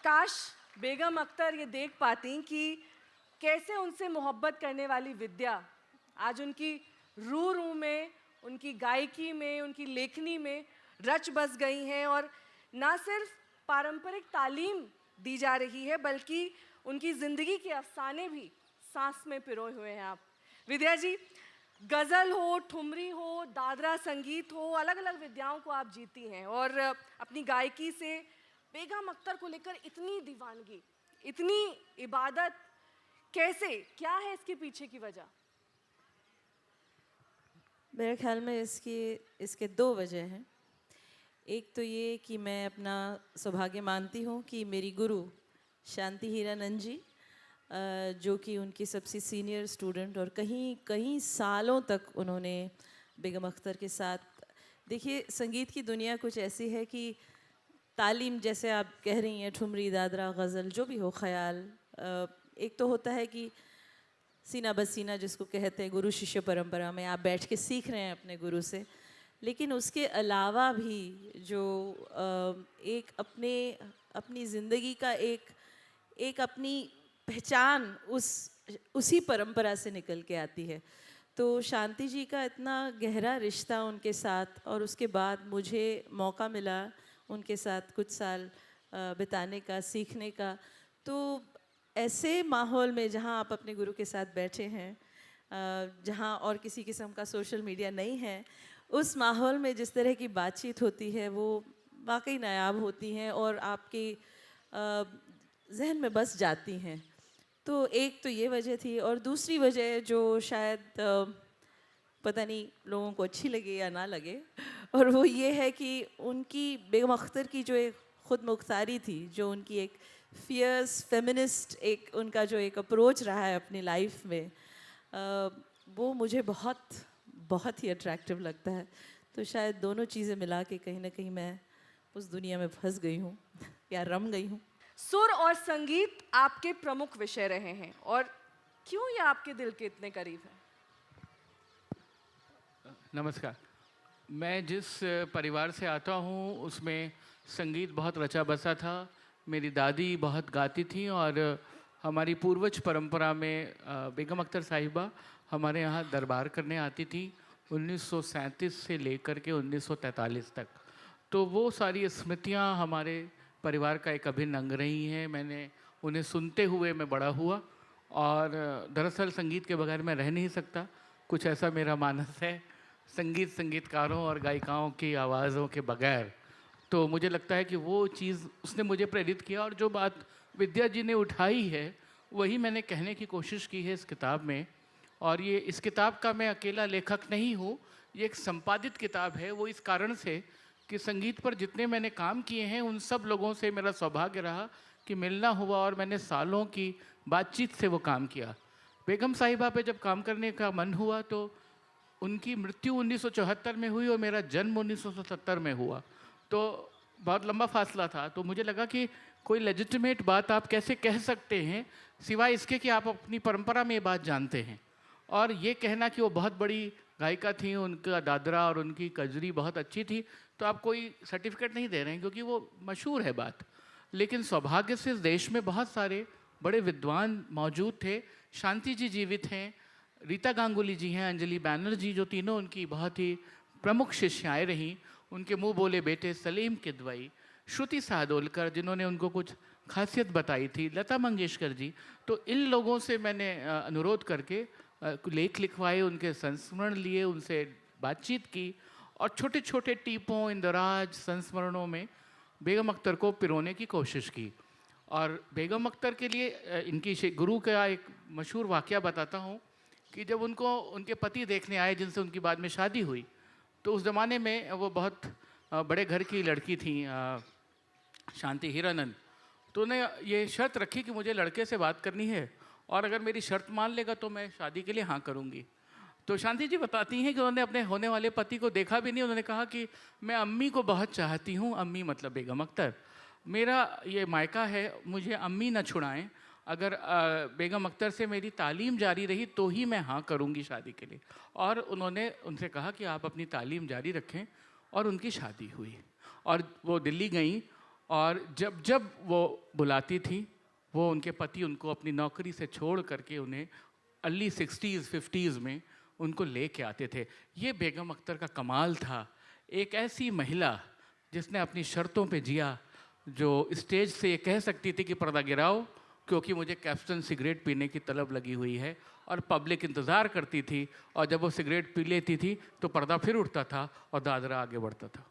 काश बेगम अख्तर ये देख पाती कि कैसे उनसे मोहब्बत करने वाली विद्या आज उनकी रूह रूह में, उनकी गायकी में, उनकी लेखनी में रच बस गई हैं और ना सिर्फ पारंपरिक तालीम दी जा रही है बल्कि उनकी ज़िंदगी के अफसाने भी सांस में पिरोए हुए हैं आप। विद्या जी, गज़ल हो, ठुमरी हो, दादरा संगीत हो, अलग अलग विद्याओं को आप जीती हैं और अपनी गायकी से बेगम अख्तर को लेकर इतनी दीवानगी, इतनी इबादत, कैसे, क्या है इसके पीछे की वजह? मेरे ख्याल में इसके दो वजह हैं। एक तो ये कि मैं अपना सौभाग्य मानती हूँ कि मेरी गुरु शांति हीरानंद जी, जो कि उनकी सबसे सीनियर स्टूडेंट और कहीं कई सालों तक उन्होंने बेगम अख्तर के साथ, देखिए संगीत की दुनिया कुछ ऐसी है कि तालीम, जैसे आप कह रही हैं, ठुमरी, दादरा, गज़ल, जो भी हो, ख्याल, एक तो होता है कि सीना बसीना जिसको कहते हैं, गुरु शिष्य परंपरा में आप बैठ के सीख रहे हैं अपने गुरु से, लेकिन उसके अलावा भी जो एक अपनी ज़िंदगी का एक अपनी पहचान उसी परंपरा से निकल के आती है। तो शांति जी का इतना गहरा रिश्ता उनके साथ, और उसके बाद मुझे मौका मिला उनके साथ कुछ साल बिताने का, सीखने का। तो ऐसे माहौल में जहाँ आप अपने गुरु के साथ बैठे हैं, जहाँ और किसी किस्म का सोशल मीडिया नहीं है, उस माहौल में जिस तरह की बातचीत होती है वो वाकई नायाब होती हैं और आपके जहन में बस जाती हैं। तो एक तो ये वजह थी, और दूसरी वजह जो शायद पता नहीं लोगों को अच्छी लगे या ना लगे, और वो ये है कि उनकी, बेगम अख्तर की जो एक ख़ुद मुख्तारी थी, जो उनकी एक फियर्स फेमिनिस्ट, एक उनका जो एक अप्रोच रहा है अपनी लाइफ में, वो मुझे बहुत बहुत ही अट्रैक्टिव लगता है। तो शायद दोनों चीज़ें मिला के कहीं ना कहीं मैं उस दुनिया में फंस गई हूँ या रम गई हूँ। सुर और संगीत आपके प्रमुख विषय रहे हैं, और क्यों ये आपके दिल के इतने करीब है? नमस्कार। मैं जिस परिवार से आता हूँ उसमें संगीत बहुत रचा बसा था। मेरी दादी बहुत गाती थी और हमारी पूर्वज परंपरा में बेगम अख्तर साहिबा हमारे यहाँ दरबार करने आती थी 1937 से लेकर के 1943 तक। तो वो सारी स्मृतियाँ हमारे परिवार का एक अभिन्न अंग रही हैं। मैंने उन्हें सुनते हुए मैं बड़ा हुआ, और दरअसल संगीत के बगैर मैं रह नहीं सकता, कुछ ऐसा मेरा मानस है। संगीतकारों और गायिकाओं की आवाज़ों के बगैर, तो मुझे लगता है कि वो चीज़ उसने मुझे प्रेरित किया। और जो बात विद्या जी ने उठाई है वही मैंने कहने की कोशिश की है इस किताब में। और ये इस किताब का मैं अकेला लेखक नहीं हूँ, ये एक संपादित किताब है। वो इस कारण से कि संगीत पर जितने मैंने काम किए हैं उन सब लोगों से मेरा सौभाग्य रहा कि मिलना हुआ, और मैंने सालों की बातचीत से वो काम किया। बेगम साहिबा पे जब काम करने का मन हुआ तो उनकी मृत्यु 1974 में हुई और मेरा जन्म 1977 में हुआ, तो बहुत लंबा फासला था। तो मुझे लगा कि कोई लेजिटिमेट बात आप कैसे कह सकते हैं सिवाय इसके कि आप अपनी परंपरा में ये बात जानते हैं। और ये कहना कि वो बहुत बड़ी गायिका थी, उनका दादरा और उनकी कजरी बहुत अच्छी थी, तो आप कोई सर्टिफिकेट नहीं दे रहे हैं क्योंकि वो मशहूर है बात। लेकिन सौभाग्य से इस देश में बहुत सारे बड़े विद्वान मौजूद थे। शांति जी जीवित हैं, रीता गांगुली जी हैं, अंजलि बैनर्जी, जो तीनों उनकी बहुत ही प्रमुख शिष्याएँ रहीं। उनके मुँह बोले बेटे सलीम किदवई, श्रुति सादोलकर जिन्होंने उनको कुछ खासियत बताई थी, लता मंगेशकर जी। तो इन लोगों से मैंने अनुरोध करके लेख लिखवाए, उनके संस्मरण लिए, उनसे बातचीत की, और छोटे छोटे टीपों, इंदराज, संस्मरणों में बेगम अख्तर को पिरोने की कोशिश की। और बेगम अख्तर के लिए इनकी गुरु का एक मशहूर वाक़या बताता हूँ कि जब उनको उनके पति देखने आए जिनसे उनकी बाद में शादी हुई, तो उस ज़माने में वो बहुत बड़े घर की लड़की थी, शांति हीरानंद। तो उन्हें ये शर्त रखी कि मुझे लड़के से बात करनी है और अगर मेरी शर्त मान लेगा तो मैं शादी के लिए हाँ करूँगी। तो शांति जी बताती हैं कि उन्होंने अपने होने वाले पति को देखा भी नहीं। उन्होंने कहा कि मैं अम्मी को बहुत चाहती हूँ, अम्मी मतलब बेगम अख्तर, मेरा ये मायका है, मुझे अम्मी न छुड़ाएं। अगर बेगम अख्तर से मेरी तालीम जारी रही तो ही मैं हाँ करूँगी शादी के लिए। और उन्होंने उनसे कहा कि आप अपनी तालीम जारी रखें, और उनकी शादी हुई और वो दिल्ली गई और जब जब वो बुलाती थी, वो उनके पति उनको अपनी नौकरी से छोड़ करके उन्हें अर्ली 60s 50s में उनको ले के आते थे। ये बेगम अख्तर का कमाल था, एक ऐसी महिला जिसने अपनी शर्तों पे जिया, जो स्टेज से ये कह सकती थी कि पर्दा गिराओ क्योंकि मुझे कैप्टन सिगरेट पीने की तलब लगी हुई है, और पब्लिक इंतज़ार करती थी, और जब वो सिगरेट पी लेती थी तो पर्दा फिर उठता था और दादरा आगे बढ़ता था।